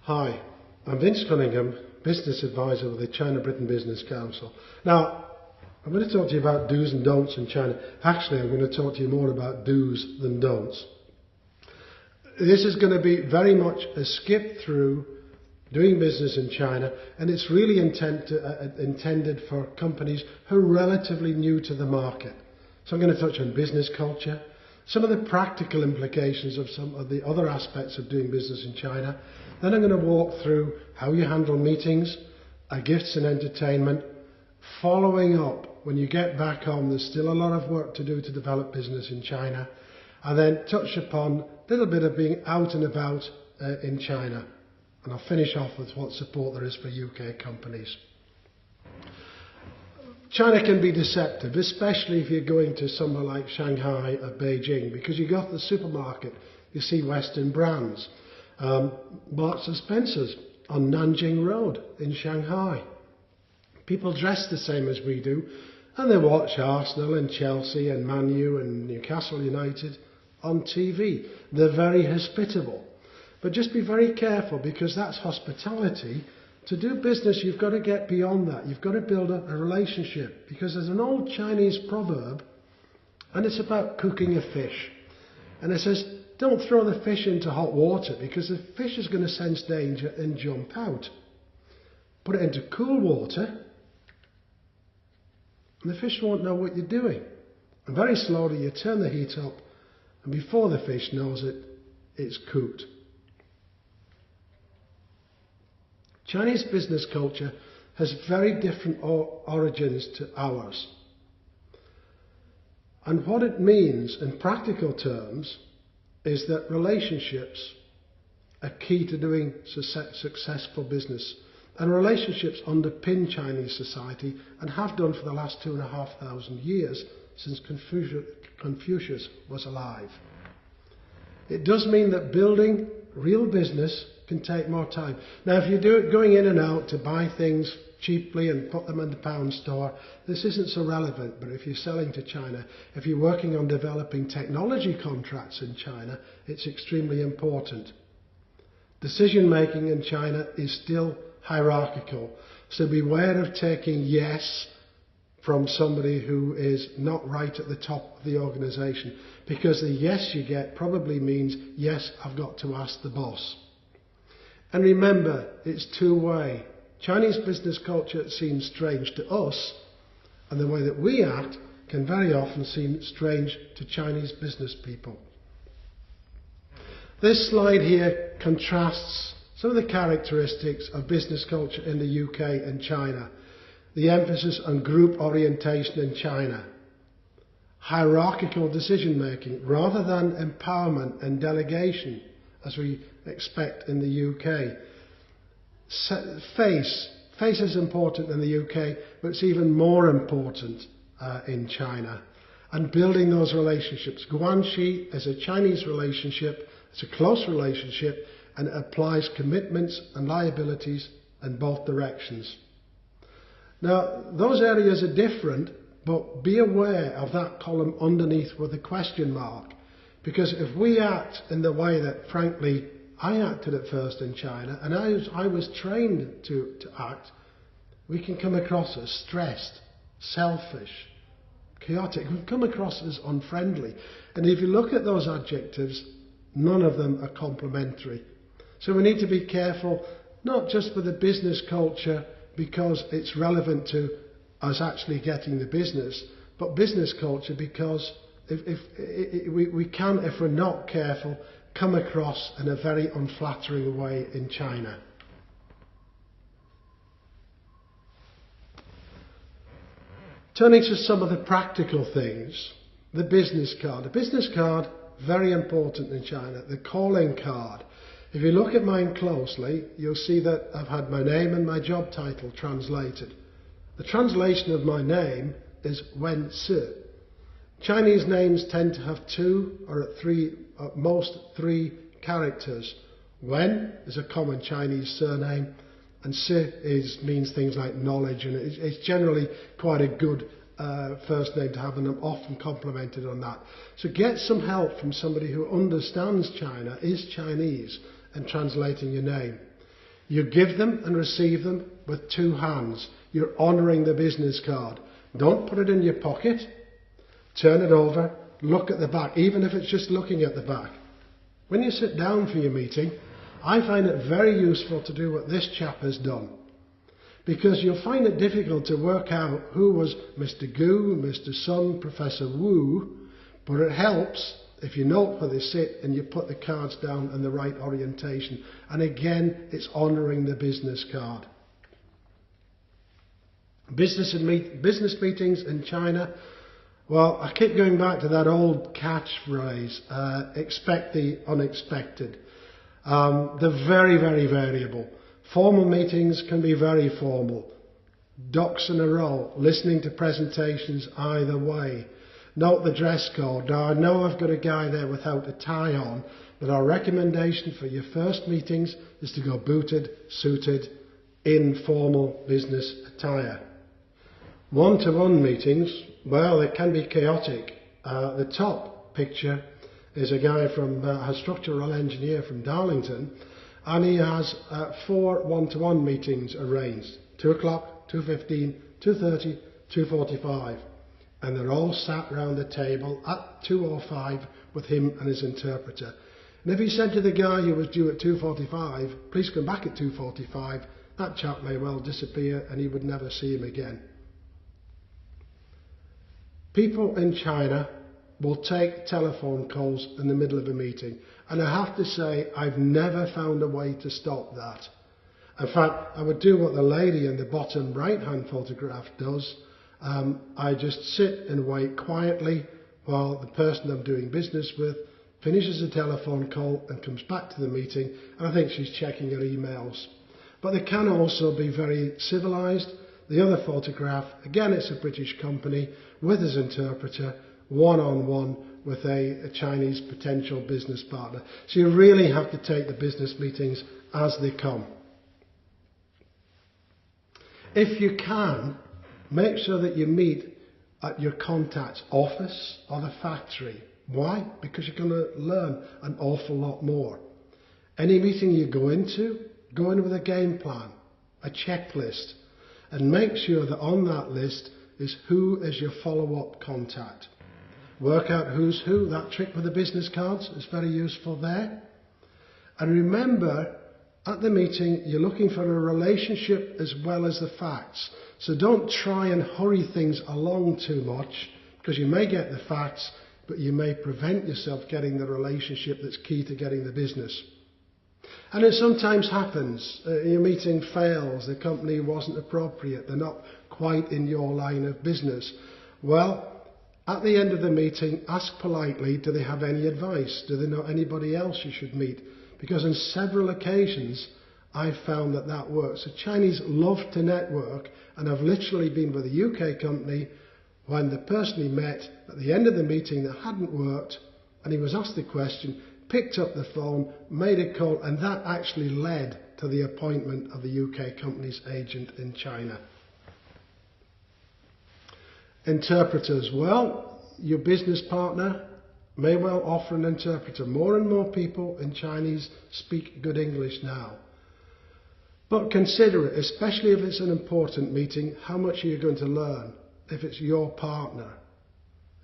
Hi, I'm Vince Cunningham, Business Advisor with the China-Britain Business Council. Now, I'm going to talk to you about do's and don'ts in China. Actually, I'm going to talk to you more about do's than don'ts. This is going to be very much a skip through doing business in China, and it's really intended for companies who are relatively new to the market. So I'm going to touch on business culture, some of the practical implications of some of the other aspects of doing business in China. Then I'm going to walk through how you handle meetings, gifts and entertainment, following up. When you get back home, there's still a lot of work to do to develop business in China. And then touch upon a little bit of being out and about in China. And I'll finish off with what support there is for UK companies. China can be deceptive, especially if you're going to somewhere like Shanghai or Beijing, because you go to the supermarket, you see Western brands. Marks and Spencer's on Nanjing Road in Shanghai. People dress the same as we do, and they watch Arsenal and Chelsea and Man U and Newcastle United on TV. They're very hospitable. But just be very careful, because that's hospitality. To do business, you've got to get beyond that. You've got to build up a relationship, because there's an old Chinese proverb, and it's about cooking a fish. And it says, don't throw the fish into hot water, because the fish is going to sense danger and jump out. Put it into cool water, and the fish won't know what you're doing. And very slowly you turn the heat up, and before the fish knows it, it's cooked. Chinese business culture has very different origins to ours. And what it means in practical terms is that relationships are key to doing successful business. And relationships underpin Chinese society and have done for the last 2,500 years since Confucius was alive. It does mean that building real business can take more time. Now, if you're going in and out to buy things cheaply and put them in the pound store, this isn't so relevant. But if you're selling to China, if you're working on developing technology contracts in China, it's extremely important. Decision making in China is still hierarchical. So beware of taking yes from somebody who is not right at the top of the organisation, because the yes you get probably means, yes, I've got to ask the boss. And remember, it's two-way. Chinese business culture seems strange to us, and the way that we act can very often seem strange to Chinese business people. This slide here contrasts some of the characteristics of business culture in the UK and China. The emphasis on group orientation in China. Hierarchical decision making rather than empowerment and delegation, as we expect in the UK. Face is important in the UK, but it's even more important in China. And building those relationships. Guanxi is a Chinese relationship, it's a close relationship, and it applies commitments and liabilities in both directions. Now, those areas are different, but be aware of that column underneath with a question mark. Because if we act in the way that, frankly, I acted at first in China, and I was trained to act, we can come across as stressed, selfish, chaotic. We come across as unfriendly. And if you look at those adjectives, none of them are complimentary. So we need to be careful, not just with the business culture, because it's relevant to us actually getting the business, but business culture because we can, if we're not careful, come across in a very unflattering way in China. Turning to some of the practical things, the business card. The business card, very important in China. The calling card. If you look at mine closely, you'll see that I've had my name and my job title translated. The translation of my name is Wen Si. Chinese names tend to have two or at most three characters. Wen is a common Chinese surname, and Si means things like knowledge, and it's generally quite a good first name to have, and I'm often complimented on that. So get some help from somebody who understands China, is Chinese, in translating your name. You give them and receive them with two hands. You're honouring the business card. Don't put it in your pocket. Turn it over. Look at the back, even if it's just looking at the back. When you sit down for your meeting, I find it very useful to do what this chap has done. Because you'll find it difficult to work out who was Mr. Gu, Mr. Sun, Professor Wu, but it helps if you note where they sit and you put the cards down in the right orientation. And again, it's honouring the business card. Business meetings in China, well, I keep going back to that old catchphrase, expect the unexpected. They're very, very variable. Formal meetings can be very formal. Ducks in a row, listening to presentations either way. Note the dress code. Now, I know I've got a guy there without a tie on, but our recommendation for your first meetings is to go booted, suited, in formal business attire. One-to-one meetings, well, they can be chaotic. The top picture is a guy a structural engineer from Darlington, and he has 4 one-to-one meetings arranged. 2 o'clock, 2:15, 2:30, 2:45. And they're all sat round the table at 2:05 with him and his interpreter. And if he said to the guy who was due at 2:45, please come back at 2:45, that chap may well disappear and he would never see him again. People in China will take telephone calls in the middle of a meeting. And I have to say, I've never found a way to stop that. In fact, I would do what the lady in the bottom right-hand photograph does. I just sit and wait quietly while the person I'm doing business with finishes a telephone call and comes back to the meeting. And I think she's checking her emails. But they can also be very civilised. The other photograph, again, it's a British company with his interpreter, one-on-one with a Chinese potential business partner. So you really have to take the business meetings as they come. If you can, make sure that you meet at your contact's office or the factory. Why? Because you're going to learn an awful lot more. Any meeting you go in with a game plan, a checklist, and make sure that on that list is who is your follow-up contact. Work out who's who. That trick with the business cards is very useful there. And remember, at the meeting, you're looking for a relationship as well as the facts. So don't try and hurry things along too much, because you may get the facts, but you may prevent yourself getting the relationship that's key to getting the business. And it sometimes happens. Your meeting fails, the company wasn't appropriate, they're not quite in your line of business. Well, at the end of the meeting, ask politely, do they have any advice? Do they know anybody else you should meet? Because on several occasions, I've found that works. The Chinese love to network, and I've literally been with a UK company when the person he met at the end of the meeting that hadn't worked, and he was asked the question, picked up the phone, made a call, and that actually led to the appointment of the UK company's agent in China. Interpreters. Well, your business partner may well offer an interpreter. More and more people in Chinese speak good English now. But consider it, especially if it's an important meeting, how much are you going to learn if it's your partner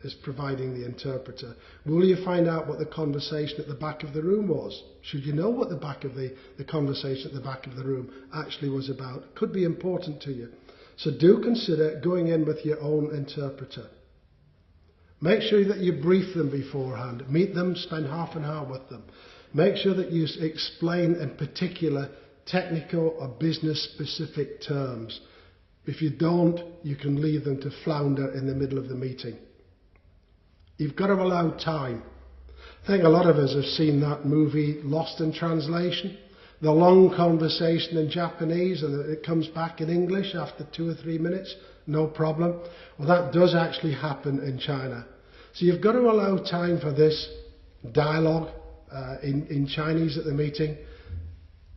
is providing the interpreter? Will you find out what the conversation at the back of the room was? Should you know what the back of the conversation at the back of the room actually was about? It could be important to you. So do consider going in with your own interpreter. Make sure that you brief them beforehand. Meet them, spend half an hour with them. Make sure that you explain in particular technical or business specific terms. If you don't, you can leave them to flounder in the middle of the meeting. You've got to allow time. I think a lot of us have seen that movie Lost in Translation. The long conversation in Japanese and it comes back in English after 2 or 3 minutes, no problem. Well, that does actually happen in China. So you've got to allow time for this dialogue in Chinese at the meeting,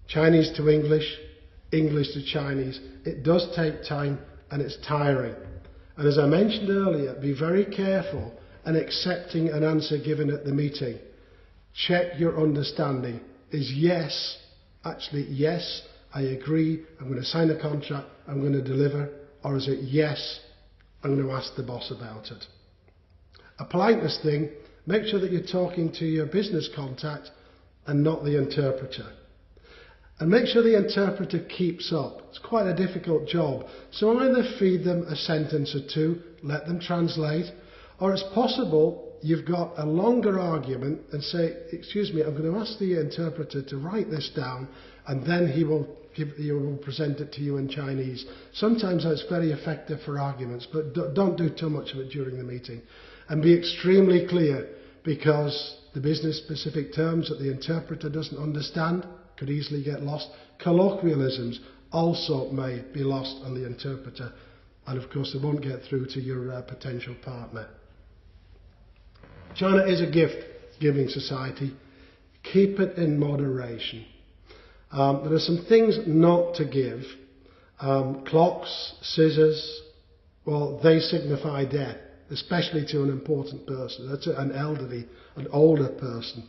Chinese to English, English to Chinese. It does take time and it's tiring. And as I mentioned earlier, be very careful in accepting an answer given at the meeting. Check your understanding. Is yes actually yes I agree, I'm going to sign a contract, I'm going to deliver, or is it yes, I'm going to ask the boss about it? A politeness thing, make sure that you're talking to your business contact and not the interpreter. And make sure the interpreter keeps up. It's quite a difficult job. So either feed them a sentence or two, let them translate, or it's possible you've got a longer argument and say, excuse me, I'm going to ask the interpreter to write this down, and then he will present it to you in Chinese. Sometimes that's very effective for arguments, but don't do too much of it during the meeting. And be extremely clear, because the business-specific terms that the interpreter doesn't understand could easily get lost. Colloquialisms also may be lost on the interpreter, and of course they won't get through to your potential partner. China is a gift-giving society. Keep it in moderation. There are some things not to give. Clocks, scissors, well, they signify death, especially to an important person. That's an elderly, an older person.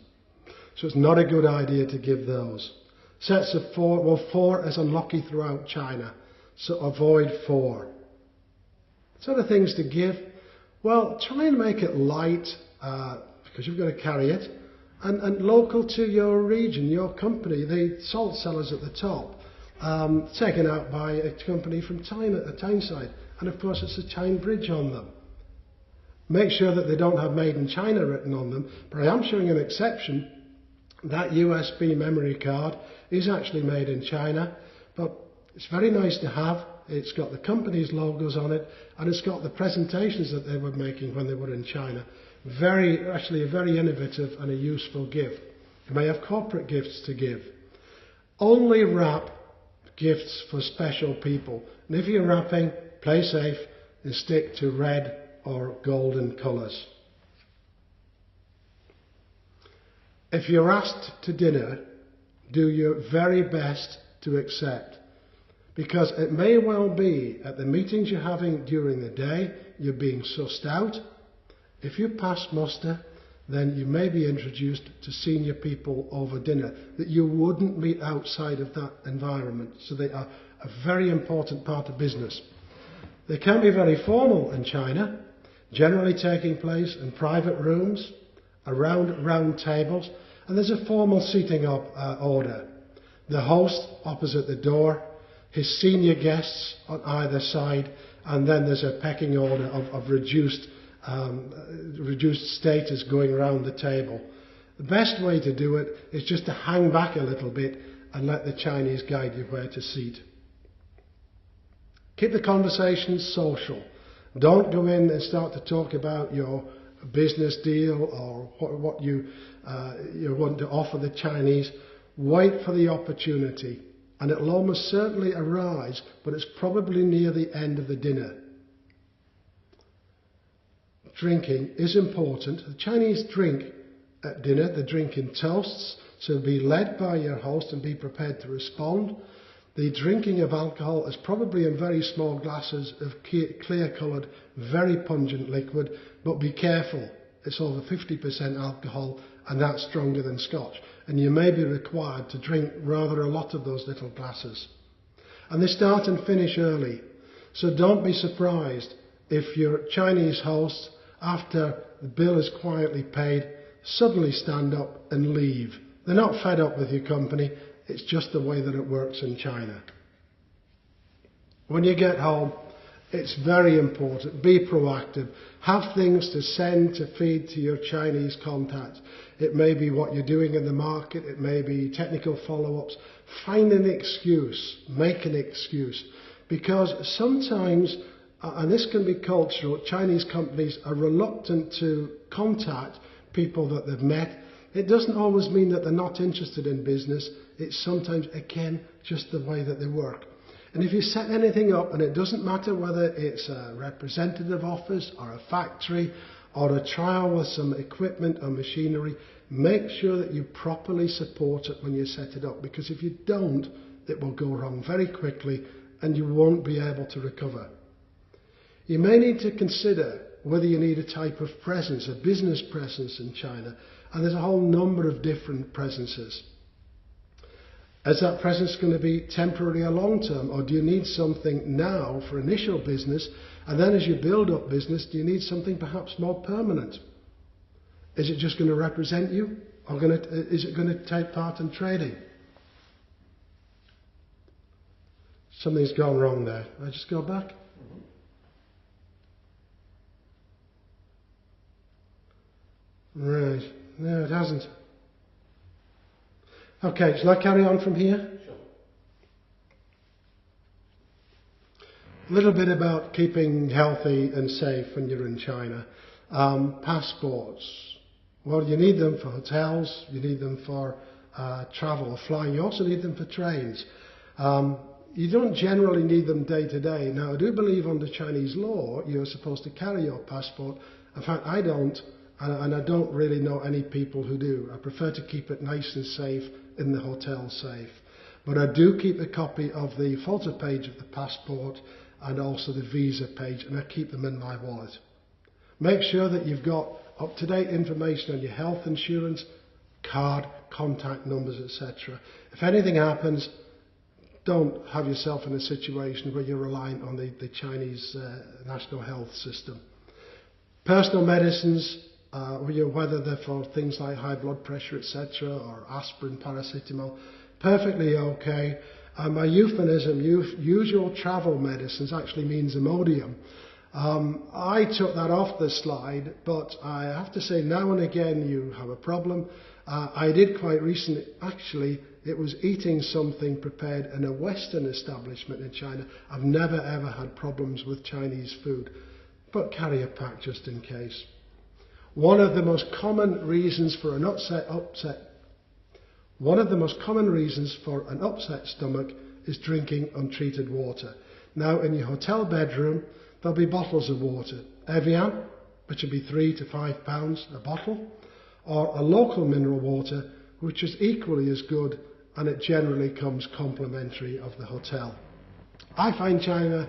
So it's not a good idea to give those. Sets of 4, well, 4 is unlucky throughout China, so avoid 4. Sort of things to give, well, try and make it light, because you've got to carry it, and local to your region, your company. The salt cellars at the top, taken out by a company from Tyneside, and of course it's a Tyne Bridge on them. Make sure that they don't have Made in China written on them, but I am showing an exception. That USB memory card is actually made in China, but it's very nice to have. It's got the company's logos on it, and it's got the presentations that they were making when they were in China. Actually a very innovative and a useful gift. You may have corporate gifts to give. Only wrap gifts for special people. And if you're wrapping, play safe and stick to red or golden colours. If you're asked to dinner, do your very best to accept. Because it may well be at the meetings you're having during the day, you're being sussed out. If you pass muster, then you may be introduced to senior people over dinner that you wouldn't meet outside of that environment. So they are a very important part of business. They can be very formal in China, generally taking place in private rooms, around round tables, and there's a formal seating order. The host opposite the door, his senior guests on either side, and then there's a pecking order of reduced status going around the table. The best way to do it is just to hang back a little bit and let the Chinese guide you where to seat. Keep the conversation social. Don't go in and start to talk about your business deal or what you want to offer the Chinese. Wait for the opportunity, and it'll almost certainly arise, but it's probably near the end of the dinner. Drinking is important. The Chinese drink at dinner. They drink in toasts, so be led by your host and be prepared to respond. The drinking of alcohol is probably in very small glasses of clear-coloured, very pungent liquid, but be careful. It's over 50% alcohol, and that's stronger than Scotch. And you may be required to drink rather a lot of those little glasses. And they start and finish early, so don't be surprised if your Chinese host, after the bill is quietly paid, suddenly stand up and leave. They're not fed up with your company. It's just the way that it works in China. When you get home, it's very important. Be proactive. Have things to send, to feed to your Chinese contacts. It may be what you're doing in the market. It may be technical follow-ups. Find an excuse. Make an excuse. Because sometimes, and this can be cultural, Chinese companies are reluctant to contact people that they've met. It doesn't always mean that they're not interested in business. It's sometimes, again, just the way that they work. And if you set anything up, and it doesn't matter whether it's a representative office or a factory or a trial with some equipment or machinery, make sure that you properly support it when you set it up. Because if you don't, it will go wrong very quickly and you won't be able to recover. You may need to consider whether you need a type of presence, a business presence in China. And there's a whole number of different presences. Is that presence going to be temporary or long term, or do you need something now for initial business, and then as you build up business, do you need something perhaps more permanent? Is it just going to represent you, or is it going to take part in trading? Something's gone wrong there. I just go back. Right. No, it hasn't. Okay, shall I carry on from here? Sure. A little bit about keeping healthy and safe when you're in China. Passports. Well, you need them for hotels, you need them for travel or flying, you also need them for trains. You don't generally need them day to day. Now, I do believe under Chinese law, you're supposed to carry your passport. In fact, I don't, and I don't really know any people who do. I prefer to keep it nice and safe in the hotel safe. But I do keep a copy of the photo page of the passport and also the visa page, and I keep them in my wallet. Make sure that you've got up-to-date information on your health insurance, card, contact numbers, etc. If anything happens, don't have yourself in a situation where you're reliant on the Chinese national health system. Personal medicines, whether they're for things like high blood pressure, etc., or aspirin, paracetamol, perfectly okay. My euphemism, usual travel medicines, actually means Imodium. I took that off the slide, but I have to say now and again you have a problem. I did quite recently, actually, it was eating something prepared in a Western establishment in China. I've never ever had problems with Chinese food, but carry a pack just in case. One of the most common reasons for an upset stomach is drinking untreated water. Now, in your hotel bedroom, there'll be bottles of water. Evian, which will be £3 to £5 a bottle, or a local mineral water, which is equally as good, and it generally comes complimentary of the hotel. I find China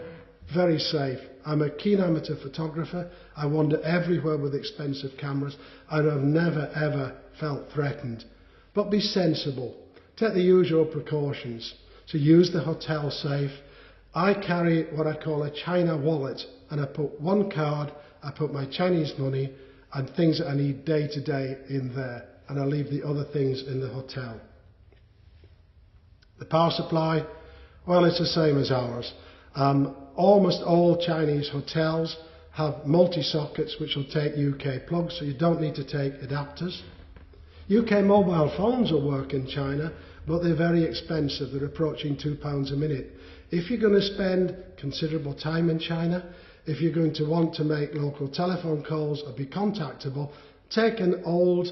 very safe. I'm a keen amateur photographer. I wander everywhere with expensive cameras, and I've never ever felt threatened. But be sensible. Take the usual precautions. So use the hotel safe. I carry what I call a China wallet, and I put one card, I put my Chinese money and things that I need day to day in there, and I leave the other things in the hotel. The power supply, well, it's the same as ours. Almost all Chinese hotels have multi-sockets which will take UK plugs, so you don't need to take adapters. UK mobile phones will work in China, but they're very expensive. They're approaching £2 a minute. If you're going to spend considerable time in China, if you're going to want to make local telephone calls or be contactable, take an old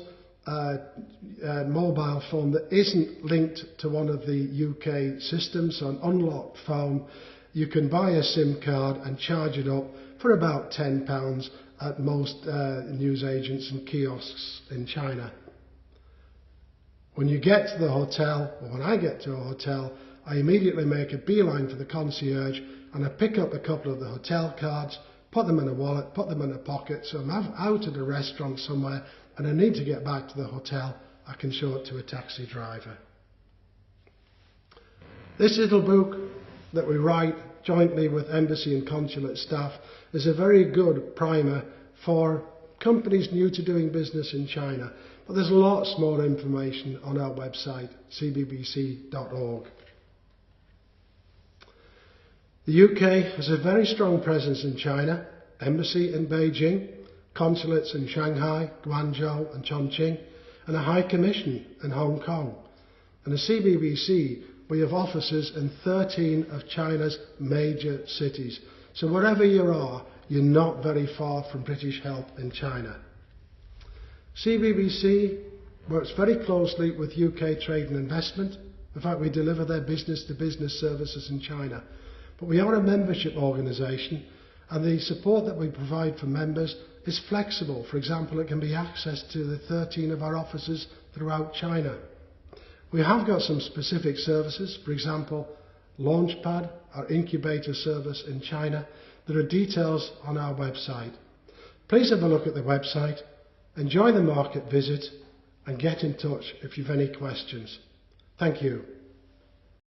mobile phone that isn't linked to one of the UK systems, so an unlocked phone. You can buy a SIM card and charge it up for about £10 at most newsagents and kiosks in China. When you get to the hotel, or when I get to a hotel, I immediately make a beeline for the concierge and I pick up a couple of the hotel cards, put them in a wallet, put them in a pocket, so I'm out at a restaurant somewhere and I need to get back to the hotel, I can show it to a taxi driver. This little book that we write jointly with embassy and consulate staff is a very good primer for companies new to doing business in China. But there's lots more information on our website, cbbc.org. The UK has a very strong presence in China, embassy in Beijing, consulates in Shanghai, Guangzhou and Chongqing, and a High Commission in Hong Kong. And the CBBC, we have offices in 13 of China's major cities. So wherever you are, you're not very far from British help in China. CBBC works very closely with UK Trade and Investment. In fact, we deliver their business-to-business services in China. But we are a membership organisation, and the support that we provide for members is flexible. For example, it can be accessed to the 13 of our offices throughout China. We have got some specific services, for example, Launchpad, our incubator service in China. There are details on our website. Please have a look at the website, enjoy the market visit, and get in touch if you've any questions. Thank you.